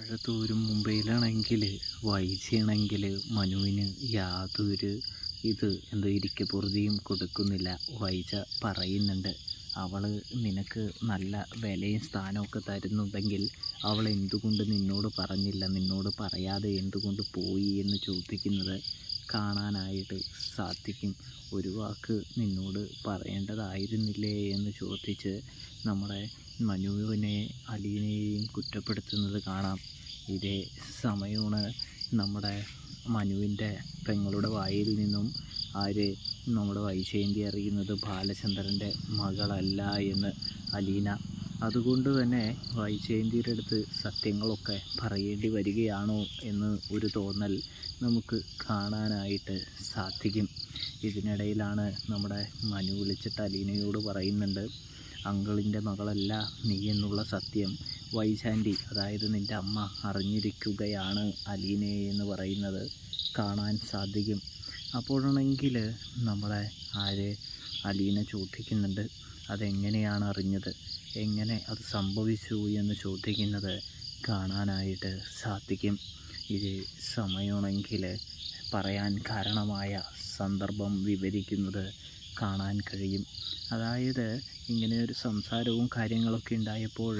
വാഴത്തൂരും മുംബൈയിലാണെങ്കിൽ വൈജയാണെങ്കിൽ മനുവിന് യാതൊരു ഇരിക്കപ്പുറതിയും കൊടുക്കുന്നില്ല. വൈജ പറയുന്നുണ്ട്, അവൾ നിനക്ക് നല്ല വിലയും സ്ഥാനമൊക്കെ തരുന്നുണ്ടെങ്കിൽ അവൾ എന്തുകൊണ്ട് നിന്നോട് പറഞ്ഞില്ല, നിന്നോട് പറയാതെ എന്തുകൊണ്ട് പോയി എന്ന് ചോദിക്കുന്നത് കാണാനായിട്ട് സാധിക്കും. ഒരു വാക്ക് നിന്നോട് പറയേണ്ടതായിരുന്നില്ലേ എന്ന് ചോദിച്ച് നമ്മുടെ മനുവിനെ അലീനയെയും കുറ്റപ്പെടുത്തുന്നത് കാണാം. ഇതേ സമയമാണ് നമ്മുടെ മനുവിൻ്റെ പെങ്ങളുടെ വായിൽ നിന്നും നമ്മുടെ വൈജയന്തി അറിയുന്നത് ബാലചന്ദ്രൻ്റെ മകളല്ല എന്ന് അലീന. അതുകൊണ്ട് തന്നെ വൈജയന്തിയുടെ അടുത്ത് സത്യങ്ങളൊക്കെ പറയേണ്ടി വരികയാണോ എന്ന് ഒരു തോന്നൽ നമുക്ക് കാണാനായിട്ട് സാധിക്കും. ഇതിനിടയിലാണ് നമ്മുടെ മനു വിളിച്ചിട്ട് അലീനയോട് പറയുന്നുണ്ട്, അങ്കിളിൻ്റെ മകളല്ല നീ എന്നുള്ള സത്യം വൈജാൻറ്റി, അതായത് നിൻ്റെ അമ്മ അറിഞ്ഞിരിക്കുകയാണ് അലീനയെ എന്ന് പറയുന്നത് കാണാൻ സാധിക്കും. അപ്പോഴാണെങ്കിൽ നമ്മളെ അലീന ചോദിക്കുന്നുണ്ട്, അതെങ്ങനെയാണ് അറിഞ്ഞത്, എങ്ങനെ അത് സംഭവിച്ചു എന്ന് ചോദിക്കുന്നത് കാണാനായിട്ട് സാധിക്കും. ഇത് സമയമാണെങ്കിൽ പറയാൻ കാരണമായ സന്ദർഭം വിവരിക്കുന്നത് കാണാൻ കഴിയും. അതായത് ഇങ്ങനെ ഒരു സംസാരവും കാര്യങ്ങളൊക്കെ ഉണ്ടായപ്പോൾ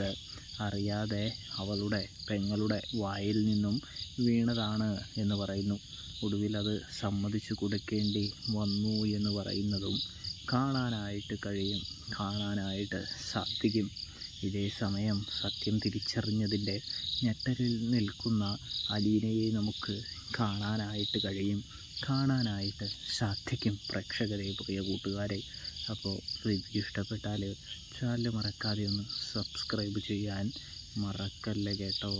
അറിയാതെ അവളുടെ പെങ്ങളുടെ വായിൽ നിന്നും വീണതാണ് എന്ന് പറയുന്നു. ഒടുവിൽ അത് സമ്മതിച്ചു കൊടുക്കേണ്ടി വന്നു എന്ന് പറയുന്നതും കാണാനായിട്ട് കഴിയും, കാണാനായിട്ട് സാധിക്കും. ഇതേ സമയം സത്യം തിരിച്ചറിഞ്ഞതിൻ്റെ ഞെട്ടലിൽ നിൽക്കുന്ന അലീനയെ നമുക്ക് കാണാനായിട്ട് കഴിയും, കാണാനായിട്ട് സാധിക്കും. പ്രേക്ഷകരെ, പ്രിയ കൂട്ടുകാരെ, അപ്പോൾ റിവ്യൂ ഇഷ്ടപ്പെട്ടാൽ ചാനൽ മറക്കാതെ ഒന്ന് സബ്സ്ക്രൈബ് ചെയ്യാൻ മറക്കല്ലേ കേട്ടോ.